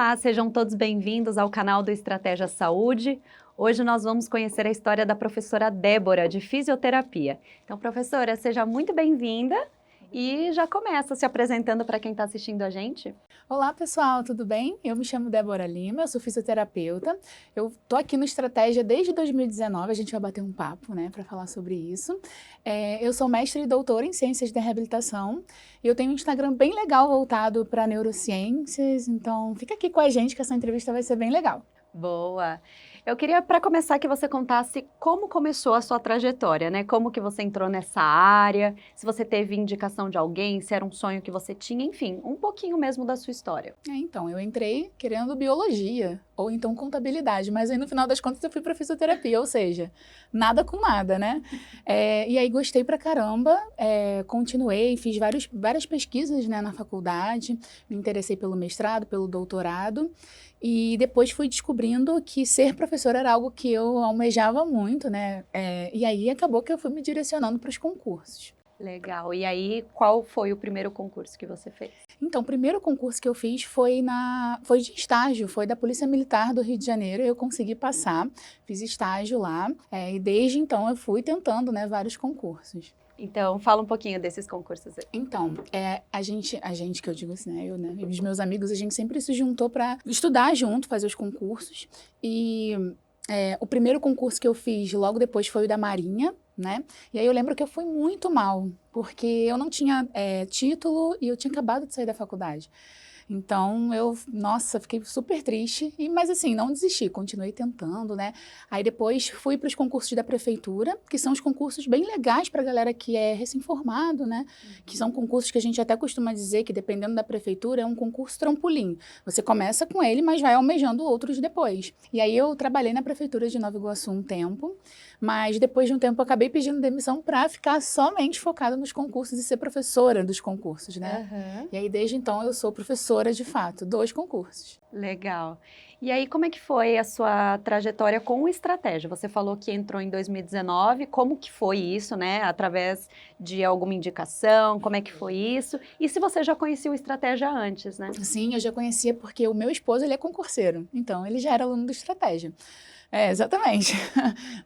Olá, sejam todos bem-vindos ao canal do Estratégia Saúde. Hoje nós vamos conhecer a história da professora Débora, de fisioterapia. Então, professora, seja muito bem-vinda e já começa se apresentando para quem está assistindo a gente. Olá, pessoal, tudo bem? Eu me chamo Débora Lima, eu sou fisioterapeuta. Eu tô aqui no Estratégia desde 2019, a gente vai bater um papo, né, para falar sobre isso. Eu sou mestre e doutora em Ciências da Reabilitação e eu tenho um Instagram bem legal voltado para neurociências, então fica aqui com a gente que essa entrevista vai ser bem legal. Boa! Eu queria, para começar, que você contasse como começou a sua trajetória, né? Como que você entrou nessa área, se você teve indicação de alguém, se era um sonho que você tinha, enfim, um pouquinho mesmo da sua história. Então, eu entrei querendo biologia ou então contabilidade, mas aí no final das contas eu fui para fisioterapia, ou seja, nada com nada, né? E aí gostei pra caramba, continuei, fiz várias pesquisas, né, na faculdade, me interessei pelo mestrado, pelo doutorado, e depois fui descobrindo que ser professora era algo que eu almejava muito, né? E aí acabou que eu fui me direcionando para os concursos. Legal. E aí, qual foi o primeiro concurso que você fez? Então, o primeiro concurso que eu fiz foi de estágio, foi da Polícia Militar do Rio de Janeiro. Eu consegui passar, fiz estágio lá, e desde então eu fui tentando, né, vários concursos. Então, fala um pouquinho desses concursos aí. Então, a gente que eu digo assim, né, eu, né, e os meus amigos, a gente sempre se juntou para estudar junto, fazer os concursos. E o primeiro concurso que eu fiz logo depois foi o da Marinha, né? E aí eu lembro que eu fui muito mal, porque eu não tinha título e eu tinha acabado de sair da faculdade. Então, nossa, fiquei super triste, mas assim, não desisti, continuei tentando, né? Aí depois fui para os concursos da prefeitura, que são os concursos bem legais para a galera que é recém-formado, né? Que são concursos que a gente até costuma dizer que, dependendo da prefeitura, é um concurso trampolim. Você começa com ele, mas vai almejando outros depois. E aí eu trabalhei na prefeitura de Nova Iguaçu um tempo, mas depois de um tempo eu acabei pedindo demissão para ficar somente focada nos concursos e ser professora dos concursos, né? Uhum. E aí, desde então, eu sou professora, de fato, dos concursos. Legal. E aí, como é que foi a sua trajetória com o Estratégia? Você falou que entrou em 2019, como que foi isso, né? Através de alguma indicação, como é que foi isso? E se você já conhecia o Estratégia antes, né? Sim, eu já conhecia porque o meu esposo, ele é concurseiro. Então, ele já era aluno do Estratégia. Exatamente.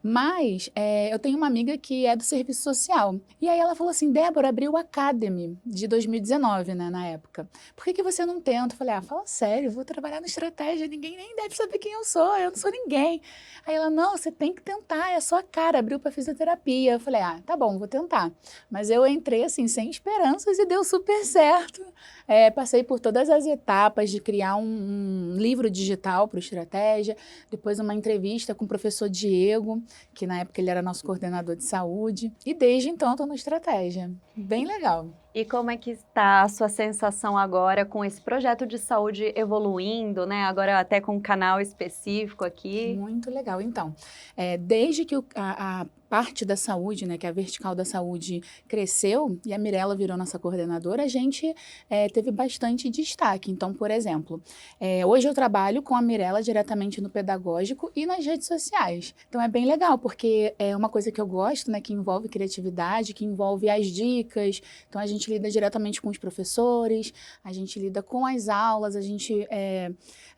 Mas eu tenho uma amiga que é do serviço social. E aí ela falou assim, Débora, abriu o Academy de 2019, né, na época. Por que você não tenta? Eu falei, fala sério, vou trabalhar no Estratégia, ninguém nem deve saber quem eu não sou ninguém. Aí ela, não, você tem que tentar, é a sua cara, abriu para fisioterapia. Eu falei, tá bom, vou tentar. Mas eu entrei assim, sem esperanças e deu super certo. Passei por todas as etapas de criar um livro digital para o Estratégia, depois uma entrevista com o professor Diego, que na época ele era nosso coordenador de saúde, e desde então estou no Estratégia. Bem legal. E como é que está a sua sensação agora com esse projeto de saúde evoluindo, né? Agora até com um canal específico aqui. Muito legal. Então, desde que a parte da saúde, né, que é a vertical da saúde cresceu e a Mirella virou nossa coordenadora, a gente teve bastante destaque. Então, por exemplo, hoje eu trabalho com a Mirella diretamente no pedagógico e nas redes sociais. Então, é bem legal, porque é uma coisa que eu gosto, né, que envolve criatividade, que envolve as dicas. Então, a gente lida diretamente com os professores, a gente lida com as aulas, a gente...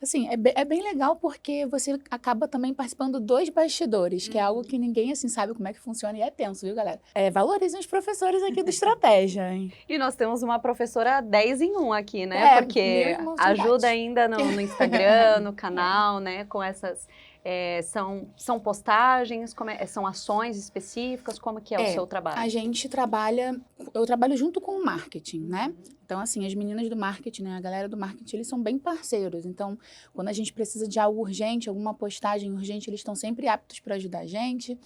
assim, é bem legal porque você acaba também participando dos bastidores, que é algo que ninguém, assim, sabe como é que funciona e é tenso, viu, galera? Valorizem os professores aqui do Estratégia, hein? E nós temos uma professora 10 em 1 aqui, né? Meu Porque irmão de ajuda idade. ainda no Instagram, no canal, né? Com essas... são postagens, são ações específicas? Como que é o seu trabalho? Eu trabalho junto com o marketing, né? Então, assim, as meninas do marketing, né, a galera do marketing, eles são bem parceiros. Então, quando a gente precisa de algo urgente, alguma postagem urgente, eles estão sempre aptos para ajudar a gente.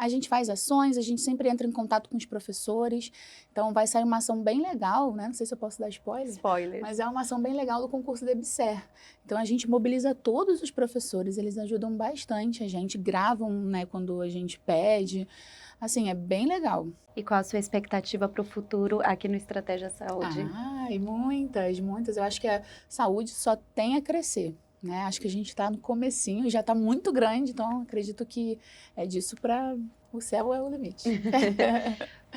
A gente faz ações, a gente sempre entra em contato com os professores. Então, vai sair uma ação bem legal, né? Não sei se eu posso dar spoiler. Spoiler. Mas é uma ação bem legal do concurso da EBSER. Então, a gente mobiliza todos os professores, eles ajudam bastante a gente, gravam, né, quando a gente pede. Assim, é bem legal. E qual a sua expectativa para o futuro aqui no Estratégia Saúde? E muitas. Eu acho que a saúde só tem a crescer, né? Acho que a gente está no comecinho, já está muito grande, então acredito que é disso para O céu é o limite.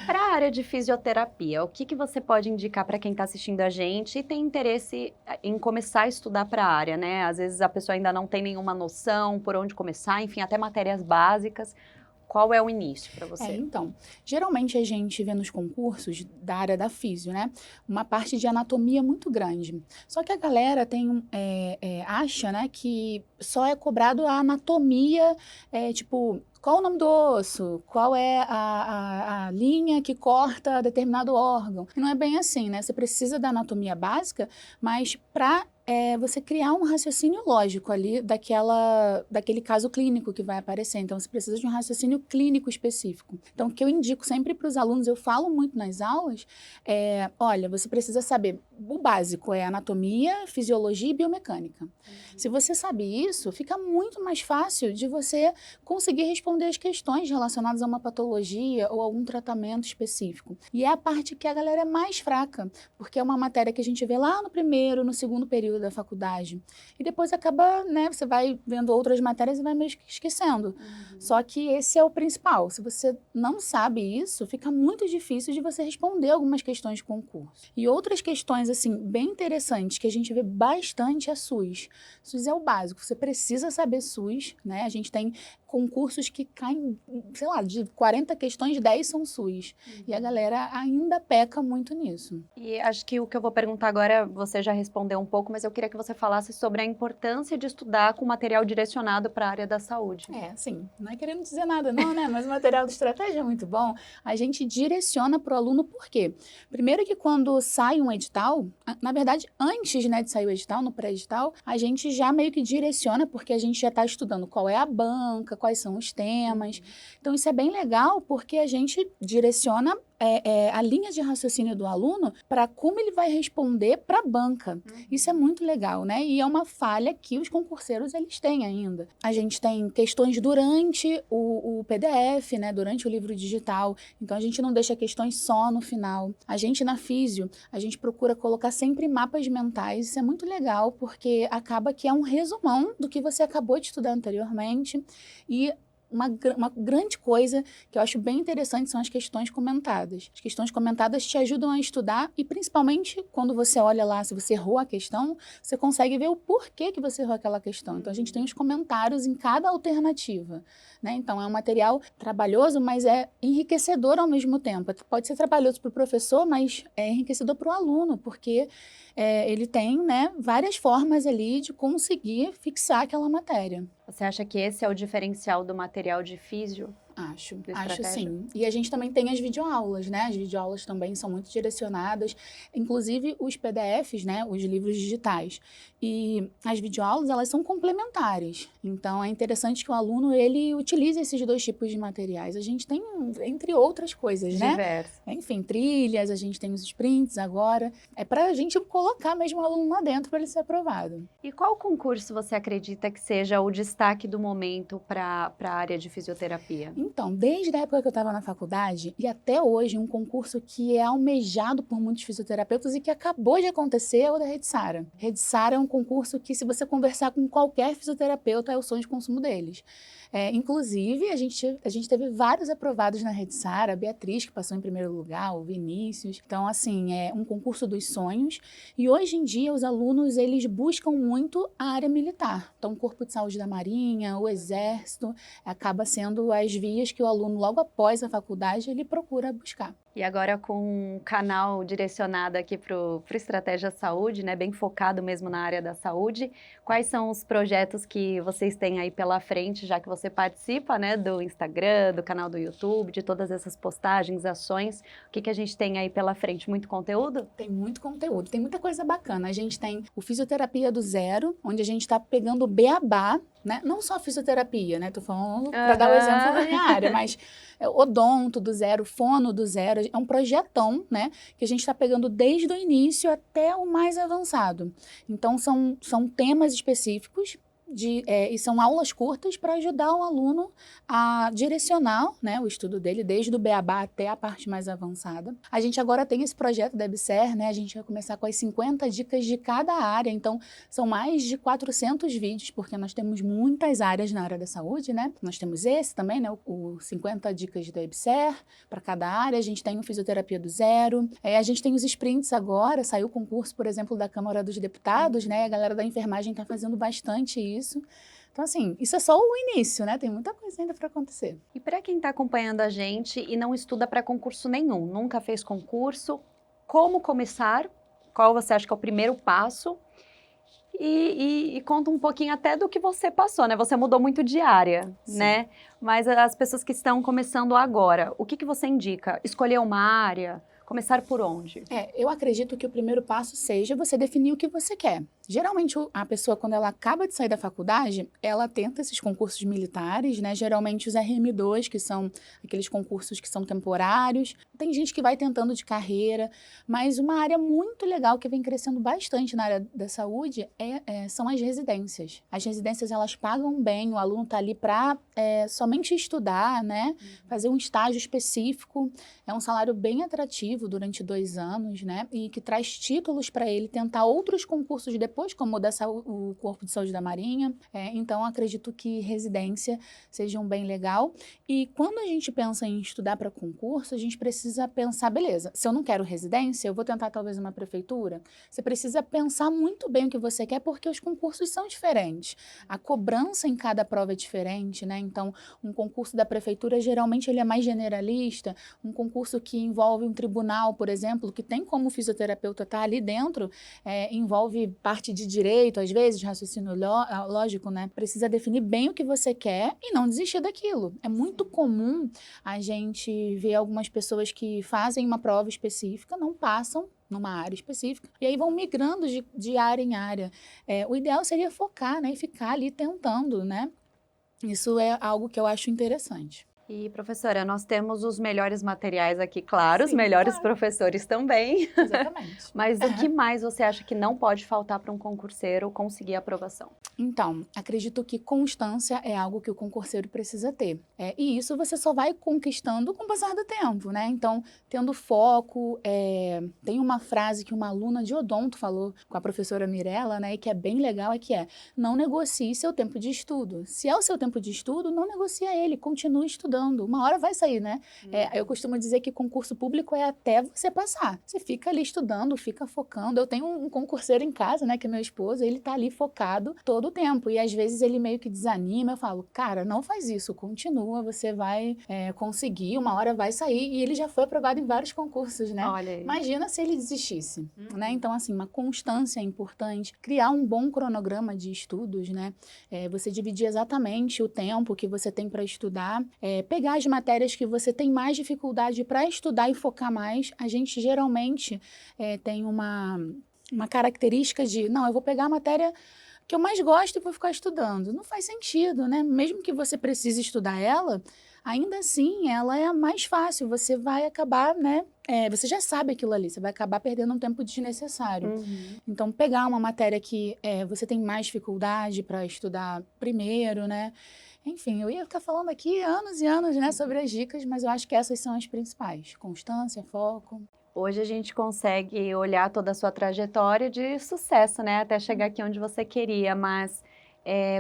Para a área de fisioterapia, o que você pode indicar para quem está assistindo a gente e tem interesse em começar a estudar para a área, né? Às vezes a pessoa ainda não tem nenhuma noção por onde começar, enfim, até matérias básicas. Qual é o início para você? Então, geralmente a gente vê nos concursos da área da físio, né, uma parte de anatomia muito grande. Só que a galera acha, né, que só é cobrado a anatomia, tipo, qual o nome do osso, qual é a linha que corta determinado órgão. E não é bem assim, né? Você precisa da anatomia básica, mas para você criar um raciocínio lógico ali daquele caso clínico que vai aparecer. Então, você precisa de um raciocínio clínico específico. Então, o que eu indico sempre para os alunos, eu falo muito nas aulas, olha, você precisa saber, o básico é anatomia, fisiologia e biomecânica. Se você sabe isso, fica muito mais fácil de você conseguir responder as questões relacionadas a uma patologia ou algum tratamento específico. E é a parte que a galera é mais fraca, porque é uma matéria que a gente vê lá no primeiro, no segundo período da faculdade. E depois acaba, né, você vai vendo outras matérias e vai meio que esquecendo. Só que esse é o principal. Se você não sabe isso, fica muito difícil de você responder algumas questões de concurso. E outras questões, assim, bem interessantes, que a gente vê bastante é SUS. SUS é o básico, você precisa saber SUS, né? A gente tem concursos que caem, sei lá, de 40 questões, 10 são SUS. E a galera ainda peca muito nisso. E acho que o que eu vou perguntar agora, você já respondeu um pouco, mas eu queria que você falasse sobre a importância de estudar com material direcionado para a área da saúde. Sim, não é querendo dizer nada não, né? Mas o material de estratégia é muito bom. A gente direciona para o aluno por quê? Primeiro que quando sai um edital, na verdade, antes, né, de sair o edital, no pré-edital, a gente já meio que direciona, porque a gente já está estudando qual é a banca, quais são os temas. Então, isso é bem legal, porque a gente direciona a linha de raciocínio do aluno para como ele vai responder para a banca. Isso é muito legal, né? E é uma falha que os concurseiros eles têm ainda. A gente tem questões durante o PDF, né? Durante o livro digital. Então, a gente não deixa questões só no final. A gente, na Físio, a gente procura colocar sempre mapas mentais. Isso é muito legal, porque acaba que é um resumão do que você acabou de estudar anteriormente. E uma grande coisa que eu acho bem interessante são as questões comentadas. As questões comentadas te ajudam a estudar e, principalmente, quando você olha lá, se você errou a questão, você consegue ver o porquê que você errou aquela questão. Então, a gente tem os comentários em cada alternativa, né? Então, é um material trabalhoso, mas é enriquecedor ao mesmo tempo. Pode ser trabalhoso para o professor, mas é enriquecedor para o aluno, porque ele tem, né, várias formas ali de conseguir fixar aquela matéria. Você acha que esse é o diferencial do material de físio? Acho sim. E a gente também tem as videoaulas, né? As videoaulas também são muito direcionadas, inclusive os PDFs, né? Os livros digitais. E as videoaulas, elas são complementares. Então, é interessante que o aluno, ele utilize esses dois tipos de materiais. A gente tem, entre outras coisas, né? Diversas. Enfim, trilhas, a gente tem os sprints agora. É para a gente colocar mesmo o aluno lá dentro para ele ser aprovado. E qual concurso você acredita que seja o destaque do momento para a área de fisioterapia? Então, desde a época que eu estava na faculdade e até hoje, um concurso que é almejado por muitos fisioterapeutas e que acabou de acontecer é o da Rede Sara. Rede Sara é um concurso que, se você conversar com qualquer fisioterapeuta, é o sonho de consumo deles. Inclusive, a gente teve vários aprovados na Rede Sara, a Beatriz, que passou em primeiro lugar, o Vinícius. Então, assim, é um concurso dos sonhos. E hoje em dia, os alunos, eles buscam muito a área militar. Então, o Corpo de Saúde da Marinha, o Exército, acaba sendo as vias que o aluno, logo após a faculdade, ele procura buscar. E agora com um canal direcionado aqui para o Estratégia Saúde, né, bem focado mesmo na área da saúde, quais são os projetos que vocês têm aí pela frente, já que você participa, né, do Instagram, do canal do YouTube, de todas essas postagens, ações, o que a gente tem aí pela frente? Muito conteúdo? Tem muito conteúdo, tem muita coisa bacana. A gente tem o Fisioterapia do Zero, onde a gente está pegando o beabá, né? Não só fisioterapia, né? Tô falando para dar o exemplo da minha área, mas odonto do zero, fono do zero, é um projetão, né? Que a gente está pegando desde o início até o mais avançado. Então, são temas específicos e são aulas curtas para ajudar o aluno a direcionar, né, o estudo dele, desde o beabá até a parte mais avançada. A gente agora tem esse projeto da EBSER, né, a gente vai começar com as 50 dicas de cada área, então são mais de 400 vídeos, porque nós temos muitas áreas na área da saúde, né? Nós temos esse também, né, o 50 dicas da EBSER para cada área, a gente tem o Fisioterapia do Zero, a gente tem os sprints agora, saiu o concurso, por exemplo, da Câmara dos Deputados, né, a galera da enfermagem está fazendo bastante isso. Então, assim, isso é só o início, né? Tem muita coisa ainda para acontecer. E para quem está acompanhando a gente e não estuda para concurso nenhum, nunca fez concurso, como começar? Qual você acha que é o primeiro passo? E conta um pouquinho até do que você passou, né? Você mudou muito de área, Sim. né? Mas as pessoas que estão começando agora, o que você indica? Escolher uma área? Começar por onde? Eu acredito que o primeiro passo seja você definir o que você quer. Geralmente, a pessoa, quando ela acaba de sair da faculdade, ela tenta esses concursos militares, né? Geralmente os RM2, que são aqueles concursos que são temporários. Tem gente que vai tentando de carreira, mas uma área muito legal que vem crescendo bastante na área da saúde são as residências. As residências, elas pagam bem, o aluno está ali para somente estudar, né? Fazer um estágio específico. É um salário bem atrativo durante 2 anos, né? E que traz títulos para ele tentar outros concursos depois, como o Corpo de Saúde da Marinha. Então, acredito que residência seja um bem legal. E quando a gente pensa em estudar para concurso, a gente precisa pensar, beleza, se eu não quero residência, eu vou tentar talvez uma prefeitura. Você precisa pensar muito bem o que você quer, porque os concursos são diferentes. A cobrança em cada prova é diferente, né? Então, um concurso da prefeitura, geralmente, ele é mais generalista. Um concurso que envolve um tribunal, por exemplo, que tem como fisioterapeuta estar ali dentro, envolve parte de direito, às vezes, de raciocínio lógico, né? Precisa definir bem o que você quer e não desistir daquilo. É muito comum a gente ver algumas pessoas que fazem uma prova específica, não passam numa área específica, e aí vão migrando de área em área. O ideal seria focar, né? E ficar ali tentando, né? Isso é algo que eu acho interessante. E, professora, nós temos os melhores materiais aqui, claro, os Sim, melhores claro. professores também. Exatamente. Mas o que mais você acha que não pode faltar para um concurseiro conseguir a aprovação? Então, acredito que constância é algo que o concurseiro precisa ter. E isso você só vai conquistando com o passar do tempo, né? Então, tendo foco, tem uma frase que uma aluna de odonto falou com a professora Mirella, né? E que é bem legal, não negocie seu tempo de estudo. Se é o seu tempo de estudo, não negocia ele, continue estudando. Uma hora vai sair, né? Eu costumo dizer que concurso público é até você passar. Você fica ali estudando, fica focando. Eu tenho um concurseiro em casa, né? Que é meu esposo, ele tá ali focado todo o tempo. E às vezes ele meio que desanima. Eu falo, cara, não faz isso, continua, você vai conseguir, uma hora vai sair. E ele já foi aprovado em vários concursos, né? Olha aí. Imagina se ele desistisse, né? Então, assim, uma constância é importante. Criar um bom cronograma de estudos, né? Você dividir exatamente o tempo que você tem para estudar, pegar as matérias que você tem mais dificuldade para estudar e focar mais. A gente geralmente tem uma característica de, não, eu vou pegar a matéria que eu mais gosto e vou ficar estudando. Não faz sentido, né? Mesmo que você precise estudar ela, ainda assim, ela é a mais fácil. Você vai acabar, né? Você já sabe aquilo ali, você vai acabar perdendo um tempo desnecessário. Então, pegar uma matéria que você tem mais dificuldade para estudar primeiro, né? Enfim, eu ia ficar falando aqui anos e anos, né, sobre as dicas, mas eu acho que essas são as principais. Constância, foco. Hoje a gente consegue olhar toda a sua trajetória de sucesso, né? Até chegar aqui onde você queria, mas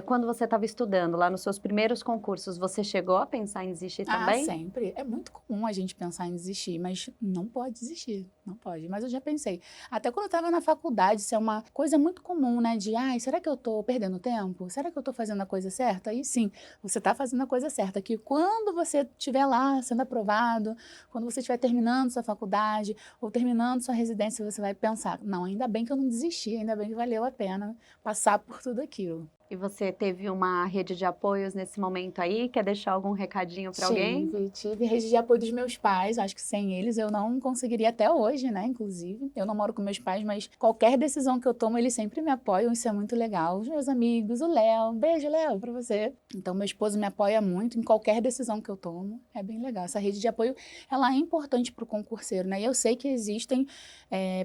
quando você estava estudando, lá nos seus primeiros concursos, você chegou a pensar em desistir também? Sempre. É muito comum a gente pensar em desistir, mas não pode desistir, não pode. Mas eu já pensei. Até quando eu estava na faculdade, isso é uma coisa muito comum, né? De, será que eu estou perdendo tempo? Será que eu estou fazendo a coisa certa? E sim, você está fazendo a coisa certa. Que quando você estiver lá sendo aprovado, quando você estiver terminando sua faculdade ou terminando sua residência, você vai pensar, não, ainda bem que eu não desisti, ainda bem que valeu a pena passar por tudo aquilo. E você teve uma rede de apoios nesse momento aí? Quer deixar algum recadinho para alguém? Tive rede de apoio dos meus pais. Acho que sem eles eu não conseguiria até hoje, né? Inclusive, eu não moro com meus pais, mas qualquer decisão que eu tomo, eles sempre me apoiam. Isso é muito legal. Os meus amigos, o Léo. Beijo, Léo, pra você. Então, meu esposo me apoia muito em qualquer decisão que eu tomo. É bem legal. Essa rede de apoio, ela é importante pro concurseiro, né? E eu sei que existem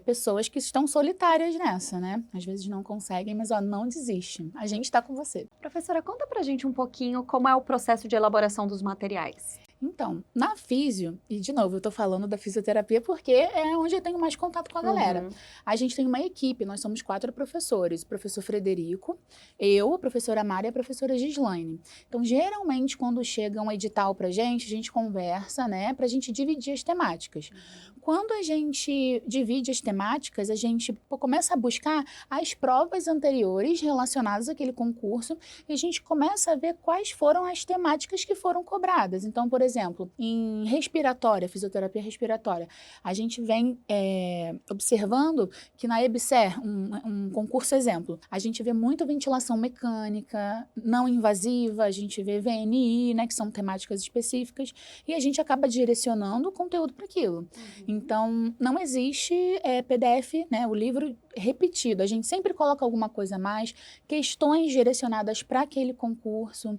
pessoas que estão solitárias nessa, né? Às vezes não conseguem, mas, não desiste. A gente estar com você. Professora, conta pra gente um pouquinho como é o processo de elaboração dos materiais. Então, na físio, e de novo, eu tô falando da fisioterapia porque é onde eu tenho mais contato com a galera. A gente tem uma equipe, nós somos 4 professores, o professor Frederico, eu, a professora Mari e a professora Gislaine. Então, geralmente, quando chega um edital pra gente, a gente conversa, né, pra gente dividir as temáticas. Quando a gente divide as temáticas, a gente começa a buscar as provas anteriores relacionadas àquele concurso e a gente começa a ver quais foram as temáticas que foram cobradas. Então, por exemplo, em respiratória, fisioterapia respiratória, a gente vem observando que na EBSER, um concurso exemplo, a gente vê muito ventilação mecânica, não invasiva, a gente vê VNI, né, que são temáticas específicas, e a gente acaba direcionando o conteúdo para aquilo. Então, não existe PDF, né, o livro repetido. A gente sempre coloca alguma coisa a mais, questões direcionadas para aquele concurso.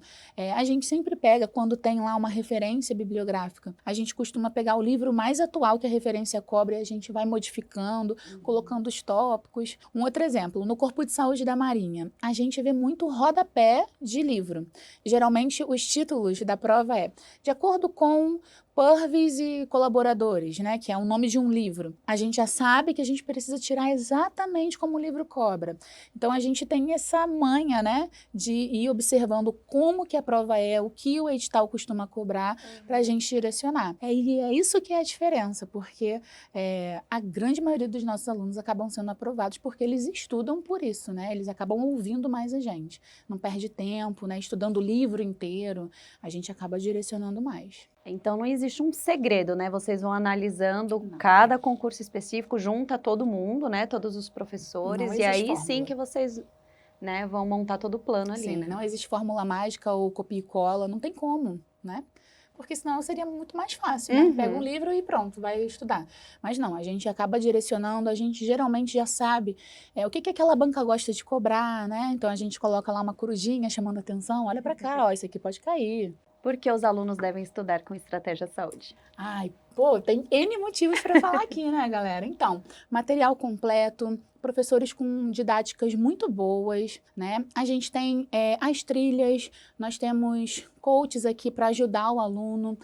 A gente sempre pega, quando tem lá uma referência bibliográfica, a gente costuma pegar o livro mais atual que a referência cobre e a gente vai modificando, colocando os tópicos. Um outro exemplo, no Corpo de Saúde da Marinha, a gente vê muito rodapé de livro. Geralmente, os títulos da prova de acordo com Purvis e colaboradores, né, que é o nome de um livro. A gente já sabe que a gente precisa tirar exatamente como o livro cobra. Então, a gente tem essa manha, né, de ir observando como que a prova o que o edital costuma cobrar para a gente direcionar. E é isso que é a diferença, porque a grande maioria dos nossos alunos acabam sendo aprovados porque eles estudam por isso, né, eles acabam ouvindo mais a gente. Não perde tempo, né, estudando o livro inteiro, a gente acaba direcionando mais. Então, não existe um segredo, né? Vocês vão analisando cada concurso específico, junta todo mundo, né? Todos os professores, e aí sim que vocês, né, vão montar todo o plano ali, né? Não existe fórmula mágica ou copia e cola, não tem como, né? Porque senão seria muito mais fácil, né? Pega um livro e pronto, vai estudar. Mas não, a gente acaba direcionando, a gente geralmente já sabe o que aquela banca gosta de cobrar, né? Então, a gente coloca lá uma corujinha chamando atenção, olha pra cá, ó, isso aqui pode cair. Por que os alunos devem estudar com Estratégia Saúde? Ai, pô, tem N motivos para falar aqui, né, galera? Então, material completo, professores com didáticas muito boas, né? A gente tem as trilhas, nós temos coaches aqui para ajudar o aluno,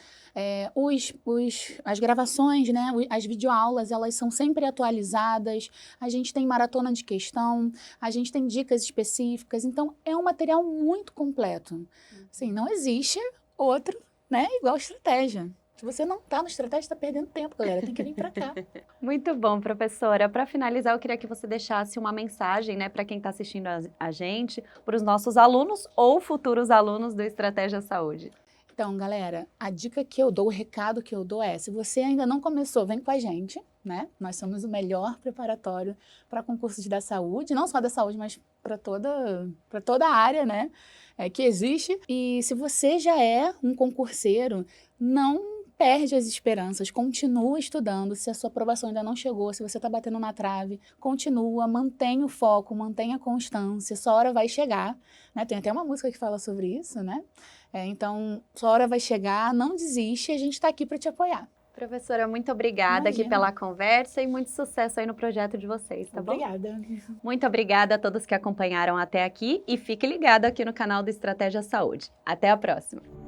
as gravações, né? As videoaulas, elas são sempre atualizadas, a gente tem maratona de questão, a gente tem dicas específicas, então é um material muito completo. Assim, não existe outro, né, igual Estratégia. Se você não tá no Estratégia, está perdendo tempo, galera. Tem que vir para cá. Muito bom, professora. Para finalizar, eu queria que você deixasse uma mensagem, né, para quem está assistindo a gente, para os nossos alunos ou futuros alunos do Estratégia Saúde. Então, galera, a dica que eu dou, o recado que eu dou se você ainda não começou, vem com a gente, né? Nós somos o melhor preparatório para concursos da saúde, não só da saúde, mas para toda a área, né, que existe. E se você já é um concurseiro, não perde as esperanças, continua estudando. Se a sua aprovação ainda não chegou, se você está batendo na trave, continua, mantenha o foco, mantenha a constância, sua hora vai chegar, né? Tem até uma música que fala sobre isso, né? Então, sua hora vai chegar, não desiste, a gente está aqui para te apoiar. Professora, muito obrigada aqui pela conversa e muito sucesso aí no projeto de vocês, tá bom? Obrigada. Muito obrigada a todos que acompanharam até aqui e fique ligado aqui no canal do Estratégia Saúde. Até a próxima!